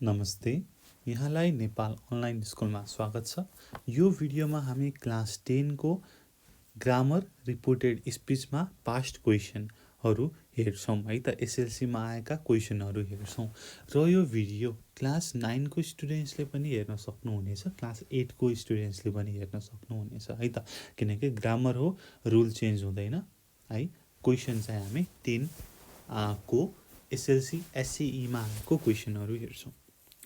नमस्ते, यहाँलाई नेपाल अनलाइन स्कुलमा स्वागत छ। यो भिडियोमा हामी क्लास 10 को ग्रामर रिपोर्टेड स्पीचमा पास्ट क्वेशनहरू हेर्छौं है त। एसएलसी मा आएका क्वेशनहरू हेर्छौं र यो भिडियो क्लास 9 को स्टुडेन्ट्सले पनि हेर्न सक्नुहुनेछ, क्लास 8 को स्टुडेन्ट्सले पनि हेर्न सक्नुहुनेछ है त, किनकि ग्रामर हो, रुल चेन्ज हुँदैन है। क्वेशन चाहिँ हामी 10 को एसएलसी एससीई मा आएको क्वेशनहरू हेर्छौं।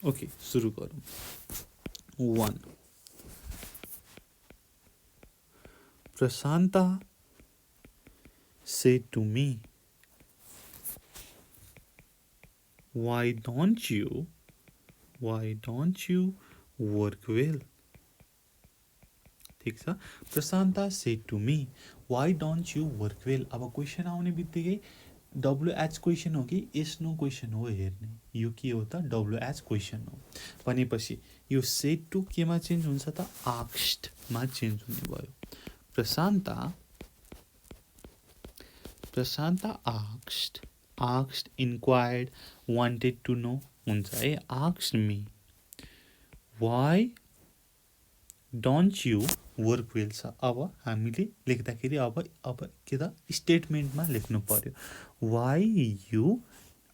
ओके, सुरु गरौँ। 1. Prashanta said to me, why don't you work well? ठीक छ। प्रशान्ता said to me, why don't you work well? अब क्वेशन आउने बित्तिकै WH क्वेशन हो कि yes no क्वेशन हो हेर्ने। यो के हो त? WH क्वेशन हो भनेपछि यो said to केमा चेन्ज हुन्छ त? asked मा चेन्ज हुने भयो। प्रशान्ता asked, inquired, wanted to know हुन्छ है। asked me, why don't you work well छ। अब हामीले लेख्दाखेरि अब के त स्टेटमेन्टमा लेख्नु पर्यो। why you,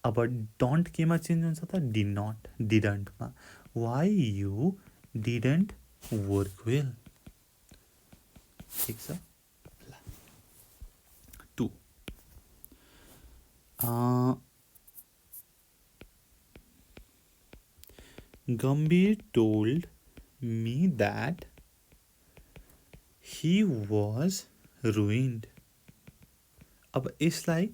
अब don't केमा चेन्ज हुन्छ त? did not, didn't मा। why you didn't work well। ठीक छ। 2. Gambhir told me that he was ruined। अब यसलाई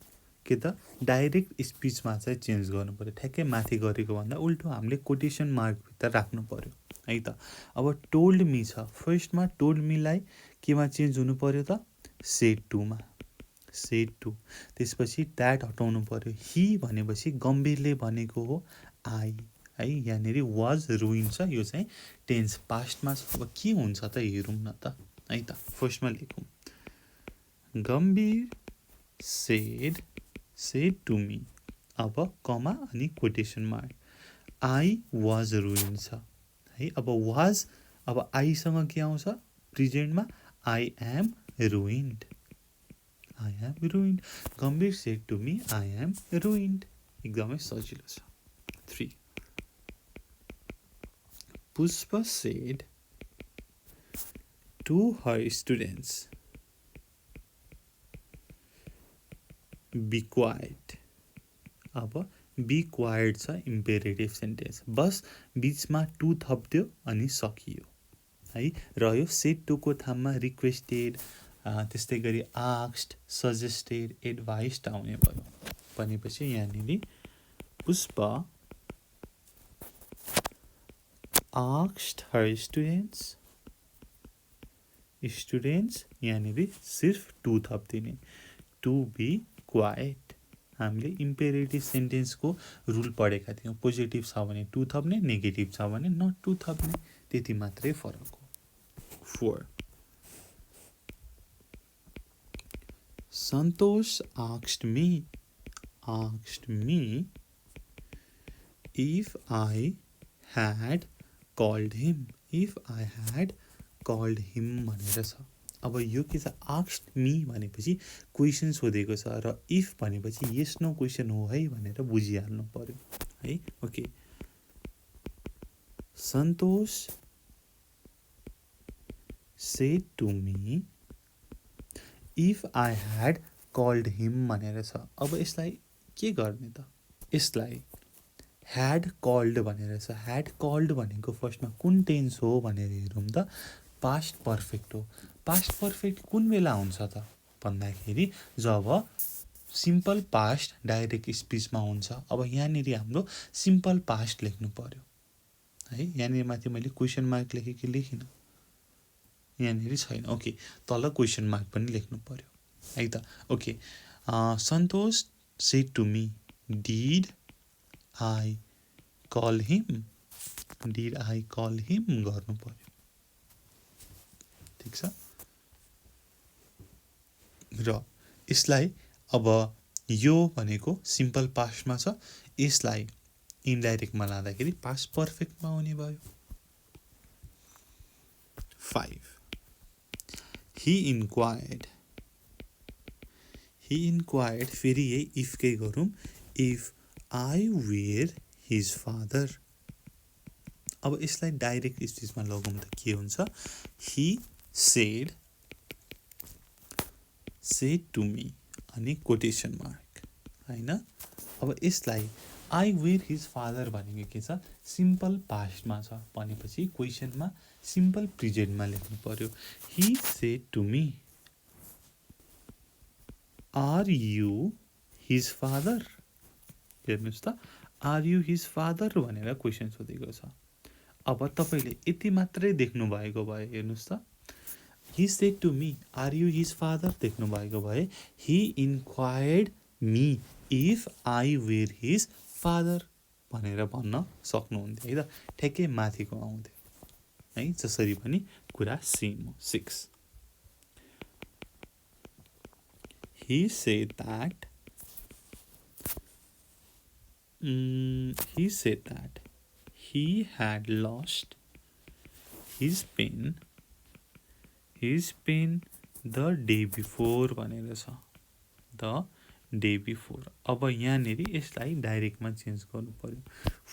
के त डाइरेक्ट स्पीचमा चाहिँ चेन्ज गर्नु पर्यो। ठ्याक्कै माथि गरेको भन्दा उल्टो हामीले कोटेसन मार्क भित्र राख्नु पर्यो है त। अब टोल्ड मी छ, फर्स्टमा टोल्ड मीलाई केमा चेन्ज हुनु पर्यो त? सेड टू मा, सेड टू। त्यसपछि द्याट हटाउनु पर्यो। ही भनेपछि गम्भीरले भनेको हो आई है, यहाँनिर वाज रुइन छ, यो चाहिँ टेन्स पास्टमा छ। अब के हुन्छ त हेरौँ न त है त। फर्स्टमा लेखौँ, गम्भीर said to me, अब कमा अनि quotation mark, I was ruin छ है। अब वाज, अब आईसँग के आउँछ प्रेजेन्टमा? I am ruined, I am ruined. गम्भीर said to me, I am ruined. एकदमै सजिलो छ। 3. Pushpa said to her students, be quiet। अब be quiet छ इम्पेरेटिभ सेन्टेन्स, बस बिचमा टु थप्दियो अनि सकियो है। र यो सेड टु को ठाउँमा रिक्वेस्टेड, त्यस्तै गरी आस्क्ड, सजेस्टेड, एडभाइस्ड आउने भयो भनेपछि यहाँनिर पुष्पा आस्क्ड हर स्टुडेन्ट्स यहाँनिर सिर्फ टु थप्दिने, टु बी क्वाइट। हामीले इम्पेरेटिभ सेन्टेन्सको रुल पढेका थियौँ। पोजिटिभ छ भने टु थप्ने, नेगेटिभ छ भने नट टु थप्ने, त्यति मात्रै फरक हो। 4. सन्तोष asked me if I had called him, भनेर छ। अब यो के छ? asked me भनेपछि क्वेसन सोधेको छ र इफ भनेपछि yes no क्वेसन हो है भनेर बुझिहाल्नु पर्यो है। Okay, Santosh said to me if I had called him भनेर छ। अब यसलाई के गर्ने त? यसलाई had called भनेर छ। had called भनेको फर्स्टमा कुन टेन्स हो भनेर हेरौँ त? पास्ट पर्फेक्ट हो। पास्ट पर्फेक्ट कुन बेला हुन्छ त भन्दाखेरि जब सिम्पल पास्ट डाइरेक्ट स्पिचमा हुन्छ। अब यहाँनिर हाम्रो सिम्पल पास्ट लेख्नु पर्यो है। यहाँनिर माथि मैले क्वेसन मार्क लेखेँ कि लेखिनँ? यहाँनिर छैन। ओके, तल क्वेसन मार्क पनि लेख्नु पर्यो है त। Okay, Santosh said to me, did I call him गर्नु पर्यो। ठिक छ। र यसलाई अब यो भनेको सिम्पल पास्टमा छ, यसलाई इन्डाइरेक्टमा लाँदाखेरि पास्ट पर्फेक्टमा हुने भयो। 5 he inquired फेरि यही if कै गरौँ if I were his father। अब यसलाई डाइरेक्ट स्पिचमा लगाउँ त के हुन्छ he said to me अनि कोटेसन मार्क हैन। अब यसलाई I were his father भनेको के छ सिम्पल पास्टमा छ भनेपछि क्वेशनमा सिम्पल प्रेजेन्टमा लेख्नु पर्यो। he said to me are you his father। हेर्नुस् त are you his father भनेर क्वेशन सोधेको छ। अब तपाईले यति मात्रै देख्नु भएको भए हेर्नुस् त he said to me are you his father देख्नु भएको भए he inquired me if I were his father भनेर भन्न सक्नुहुन्थ्यो है त। ठ्याक्कै माथिको आउँथ्यो है जसरी पनि कुरा सेम हो। 6 he said that he had lost his pen the day before भनेर छ the day before। अब यहाँनेरि यसलाई डाइरेक्टमा चेन्ज गर्नु पर्यो।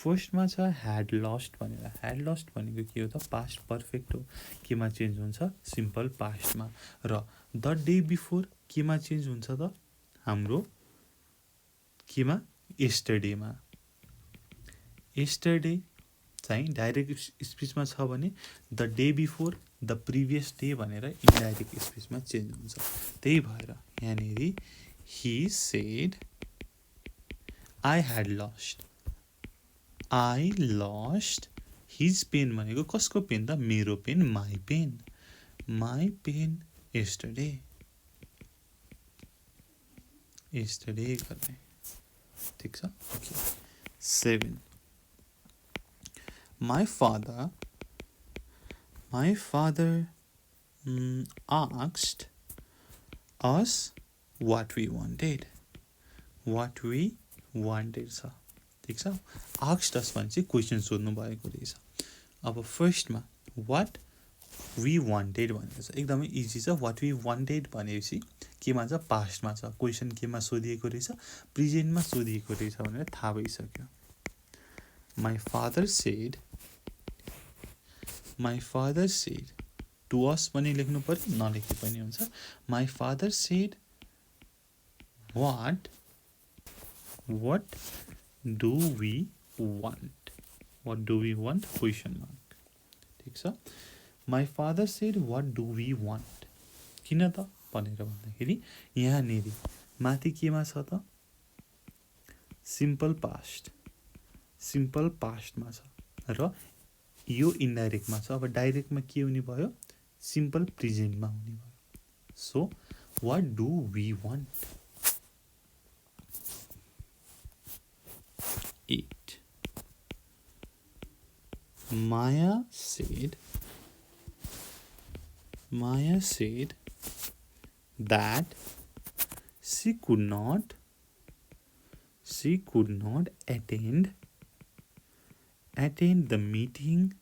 फर्स्टमा छ had lost भनेर had lost भनेको के हो त पास्ट पर्फेक्ट हो केमा चेन्ज हुन्छ सिम्पल पास्टमा र the day before केमा चेन्ज हुन्छ त हाम्रो केमा yesterday-मा। yesterday चाहिँ डाइरेक्ट स्पिचमा छ भने the day before the previous day भनेर इन्डाइरेक्ट स्पिचमा चेन्ज हुन्छ। त्यही भएर यहाँनेरि he said I lost his pen भनेको कसको पेन त मेरो पेन my pen yesterday गर्ने ठीक छ। Okay 7 my father asked us what we wanted छ ठीक छ। asked us भने चाहिँ क्वेशन सोध्नु भएको रहेछ। अब फर्स्टमा what we wanted भनेको छ एकदमै इजी छ। what we wanted भनेपछि केमा छ पास्टमा छ क्वेशन केमा सोधिएको रहेछ प्रेजेन्टमा सोधिएको रहेछ भनेर थाहा भइसक्यो। my father said to us पनि लेख्नु पर्यो नलेखे पनि हुन्छ। my father said what do we want question mark ठीक छ। my father said what do we want किन त भनेर भन्दाखेरि यहाँनेरि माथि केमा छ त सिम्पल पास्टमा छ र यो इन्डाइरेक्टमा छ। अब डाइरेक्टमा के हुने भयो सिम्पल प्रेजेन्टमा हुने भयो। So what do we want 8 Maya said that she could not attend the meeting.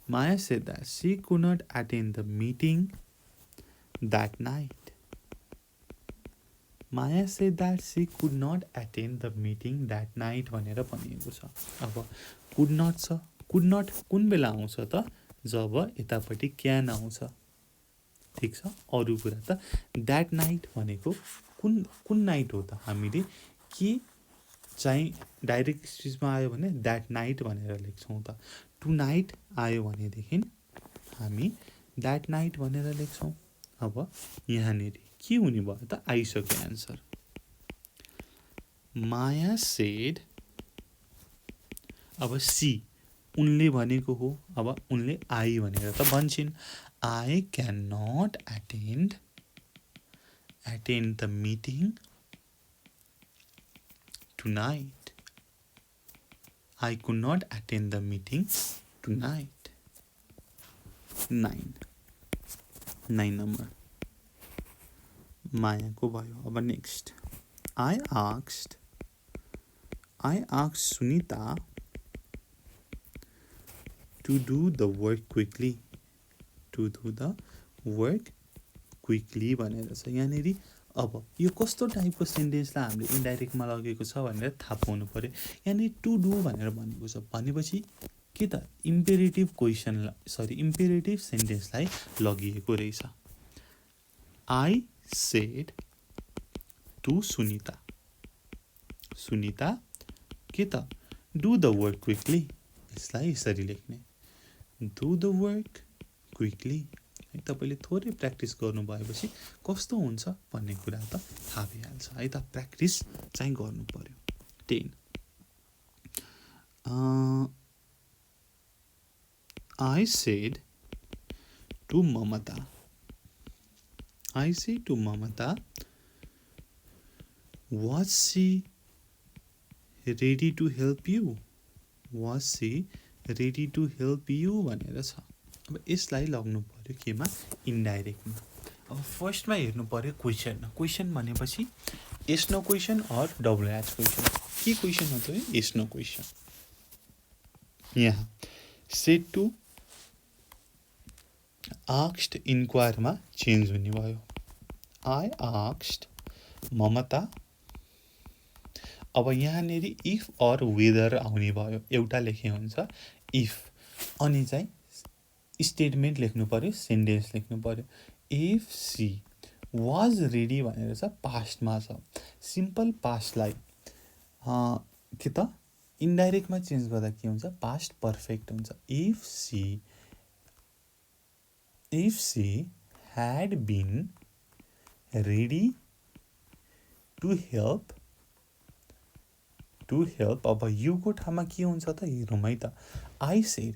Maya said that she could not attend the meeting that night. Maya said that she could not attend the meeting that night भनेर भनिएको छ। अब could not छ could not कुन बेला आउँछ त जब यतापट्टि क्यान आउँछ ठीक छ। अरू कुरा त that night भनेको कुन नाइट हो त हामीले के चाहिँ डाइरेक्ट स्पिचमा आयो भने that night भनेर लेख्छौँ त tonight आयो भनेदेखि हामी that night भनेर लेख्छौँ। अब यहाँनेरि के हुने भयो त आइसक्यो आन्सर। माया सेड अब सी उनले भनेको हो अब उनले आई भनेर त भन्छिन्। I can not attend the meeting tonight. I could not attend the meeting tonight. 9 number मायाको भयो। अब next I asked I asked Sunita to do the work quickly. To do the work quickly भनेर छ यहाँनेरि। अब यो कस्तो टाइपको सेन्टेन्सलाई हामीले इन्डाइरेक्टमा लगेको छ भनेर थाहा पाउनु पर्यो। यहाँनिर टु डु भनेर भनेको छ भनेपछि के त इम्पेरेटिभ क्वेसनलाई इम्पेरेटिभ सेन्टेन्सलाई लगिएको रहेछ। I said to Sunita, Sunita के त डु द वर्क क्विकली, यसलाई यसरी लेख्ने डु द वर्क क्विकली। है तपाईँले थोरै प्र्याक्टिस गर्नु भएपछि कस्तो हुन्छ भन्ने कुरा त थाहा भइहाल्छ है त। प्र्याक्टिस चाहिँ गर्नु पर्यो। 10 I said to Mamata, I said to Mamata, was she ready to help you? Was she ready to help you भनेर छ। अब यसलाई लग्नु पर्यो केमा इन्डाइरेक्टमा। अब फर्स्टमा हेर्नु पर्यो क्वेसन। क्वेसन भनेपछि yes no question or WH question. के क्वेसन हो त एस नो क्वेसन। यहाँ सेड टु आस्क्ड इन्क्वायरमा चेन्ज हुने भयो। I asked Mamata. अब यहाँनेरि इफ अर वेदर आउने भयो। एउटा लेखे हुन्छ इफ अनि चाहिँ स्टेटमेन्ट लेख्नु पर्यो, सेन्टेन्स लेख्नु पर्यो। इफ सी वाज रेडी भनेर छ पास्टमा छ। सिम्पल पास्टलाई के त इन्डाइरेक्टमा चेन्ज गर्दा के हुन्छ पास्ट पर्फेक्ट हुन्छ। If she had been ready to help अब युको ठाउँमा के हुन्छ त हेरौँ है त। I said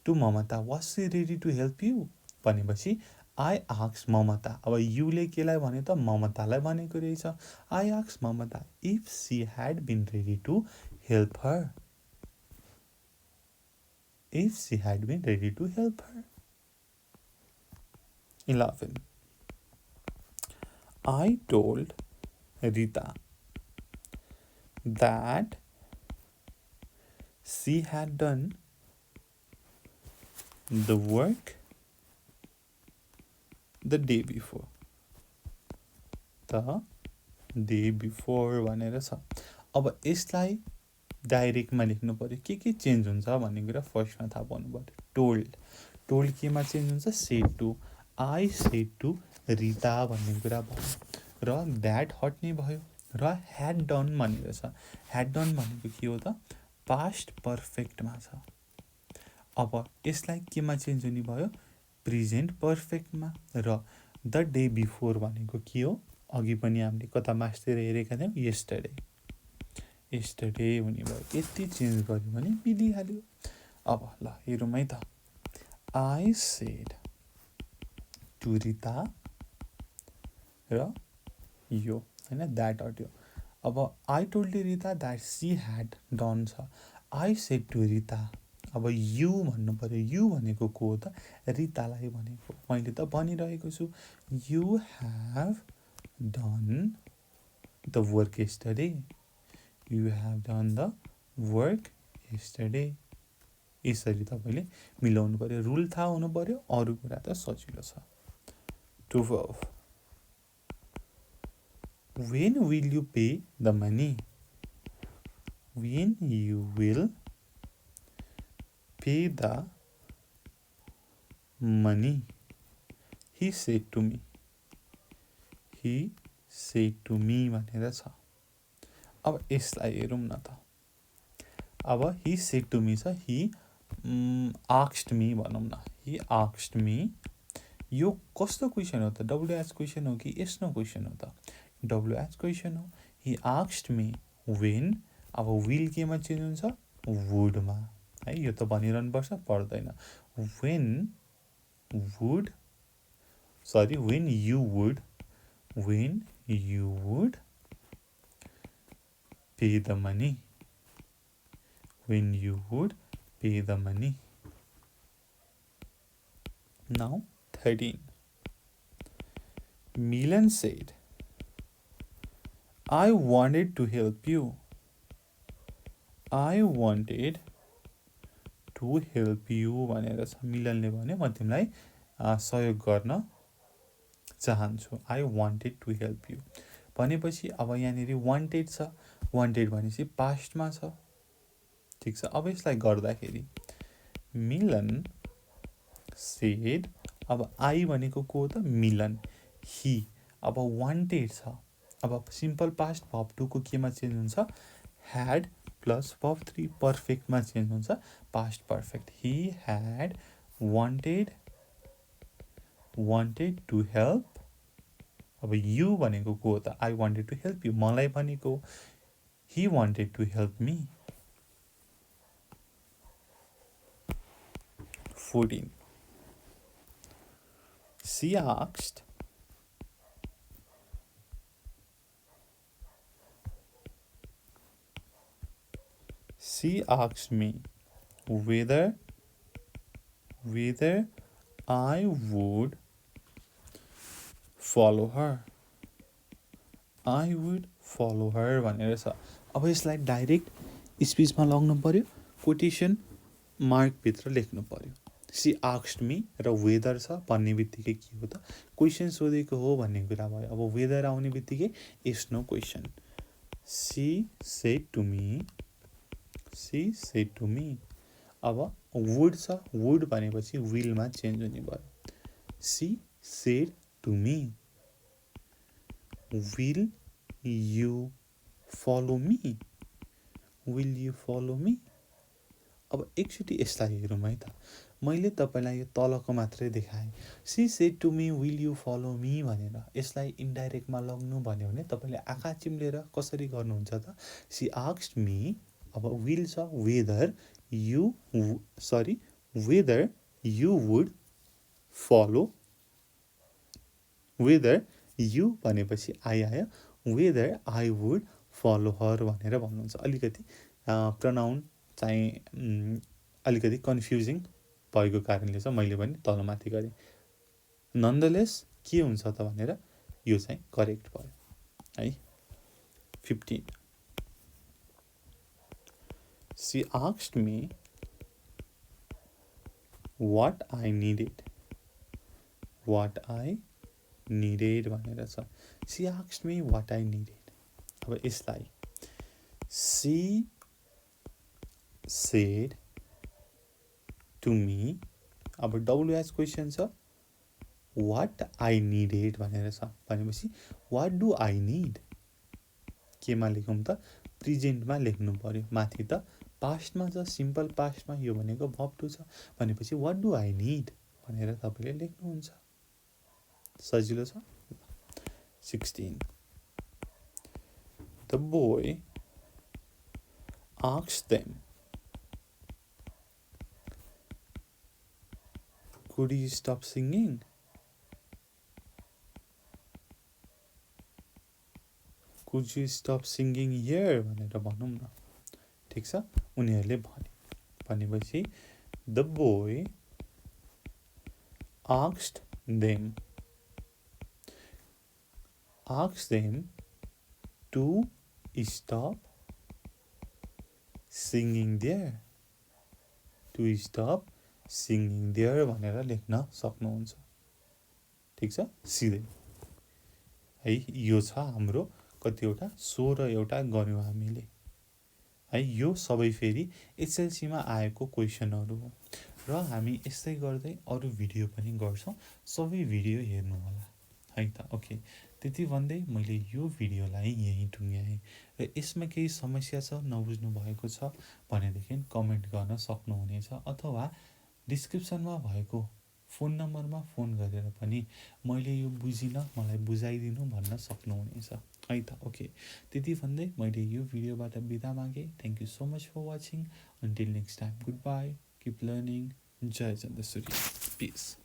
to Mamata was she ready to help you भनेपछि आई आस्क्ड ममता। अब युले केलाई भन्यो त ममतालाई भनेको रहेछ। I asked Mamata if she had been ready to help her. If she had been ready to help her. 11 I told Rita that she had done the work the day before. The day before भनेर छ। अब यसलाई डाइरेक्टमा लेख्नु पर्यो। के change हुन्छ भन्ने कुरा फर्स्टमा थाहा पाउनु पर्यो। टोल्ड केमा चेन्ज हुन्छ said to. I said to Rita भन्ने कुरा भयो र द्याट हट्ने भयो र ह्याड डन भनेर छ। ह्याड डन भनेको के हो त पास्ट पर्फेक्टमा छ। अब यसलाई केमा चेन्ज हुने भयो प्रेजेन्ट पर्फेक्टमा र द डे बिफोर भनेको के हो अघि पनि हामीले कता मास्तिर हेरेका थियौँ यस्टरडे हुने भयो। यति चेन्ज गर्यो भने मिलिहाल्यो। अब ल हेरौँ है त। आई सेड टु रिता र यो होइन द्याट हट्यो। अब I told Rita that she had done छ। I said to Rita. अब यु भन्नु पर्यो। यु भनेको को हो त रितालाई भनेको। मैले त भनिरहेको छु you have done the work yesterday. You have done the work yesterday. यसरी तपाईँले मिलाउनु पर्यो। रुल थाहा हुनु पर्यो। अरू कुरा त सजिलो छ। 12 When will you pay the money? When you will pay the money? He said to me. He said to me भनेर छ। अब यसलाई हेरौँ न त। अब he said to me छ। he asked me भनौँ न। he asked me यो कस्तो क्वेसन हो त डब्लुएच क्वेसन हो कि एस नो क्वेसन हो त डब्लुएच क्वेसन हो। he asked me when अब विल केमा चेन्ज हुन्छ वुडमा है। यो त भनिरहनु पर्छ पर्दैन। when you would pay the money. When you would pay the money. Now 13 Milan said I wanted to help you I wanted to help you भनेर छ। मिलनले भन्यो म तिमीलाई सहयोग गर्न चाहन्छु। I wanted to help you भनेपछि अब यहाँनिर वान्टेड छ। वान्टेड भनेपछि पास्टमा छ। ठिक छ। अब यसलाई गर्दाखेरि मिलन सेड, अब आई भनेको को हो त? मिलन। ही, अब वान्टेड छ। अब सिम्पल पास्ट भर्ब 2 को केमा चेन्ज हुन्छ? ह्याड प्लस भर्ब 3 पर्फेक्टमा चेन्ज हुन्छ, past perfect. He had wanted to help. अब यु भनेको को हो त? I wanted to help you, मलाई भनेको। He wanted to help me. 14 She asked me whether I would follow her. I would follow her भनेर छ। अब यसलाई डाइरेक्ट स्पिचमा लग्नु पर्यो, कोटेसन मार्कभित्र लेख्नु पर्यो। सी आस्क्ड मी र वेदर छ भन्ने बित्तिकै के हो त? क्वेसन सोधेको हो भन्ने कुरा भयो। अब वेदर आउने बित्तिकै yes no question. She said to me. अब वुड छ, वुड भनेपछि विलमा चेन्ज हुने भयो। She said to me will you follow me. Will you follow me. अब एकचोटि यसलाई हेरौँ है त। मैले तपाईँलाई यो तलको मात्रै देखाएँ। She said to me will you follow me भनेर। यसलाई इन्डाइरेक्टमा लग्नु भन्यो भने तपाईँले आँखा चिम्लेर कसरी गर्नुहुन्छ त? सी आस्क्ड मी, अब विल छ, whether you would follow, whether you भनेपछि आई आयो, whether I would follow her भनेर भन्नुहुन्छ। अलिकति प्रनाउन चाहिँ अलिकति कन्फ्युजिङ भएको कारणले चाहिँ मैले पनि तलमाथि गरेँ। नन्दलेस के हुन्छ त भनेर यो चाहिँ करेक्ट भयो है। 15 She asked me what I needed भनेर छ। She asked me what I needed। अब यसलाई she said to me, अब WH क्वेसन छ, what I needed भनेर छ भनेपछि what do I need केमा लेखौँ त? प्रेजेन्टमा लेख्नु पर्यो। माथि त पास्टमा छ, सिम्पल पास्टमा, यो भनेको भर्ब 2 छ भनेपछि what do I need भनेर तपाईँले लेख्नुहुन्छ। सजिलो छ। 16 The boy asked them, could you stop singing? Could you stop singing here भनेर भनौँ न। ठिक छ। उनीहरूले भनेपछि the boy asked them to stop singing there। To stop singing there भनेर लेख्न सक्नुहुन्छ। ठिक छ। सिधै है यो छ हाम्रो कतिवटा 16 गर्यौँ हामीले है। यो सबै फेरि एसएलसीमा आएको क्वेसनहरू हो र हामी यस्तै गर्दै अरू भिडियो पनि गर्छौँ। सबै भिडियो हेर्नु होला है त। ओके, त्यति भन्दै मैले यो भिडियोलाई यहीँ टुङ्ग्याएँ र यसमा केही समस्या छ, नबुझ्नु भएको छ भनेदेखि कमेन्ट गर्न सक्नुहुनेछ अथवा डिस्क्रिप्सनमा भएको फोन नम्बरमा फोन गरेर पनि मैले यो बुझिनँ, मलाई बुझाइदिनु भन्न सक्नुहुनेछ है त। ओके, त्यति भन्दै मैले यो भिडियोबाट बिदा मागेँ। Thank you so much for watching. Until next time, goodbye, keep learning. जय चन्द्रसूर्य, पिस।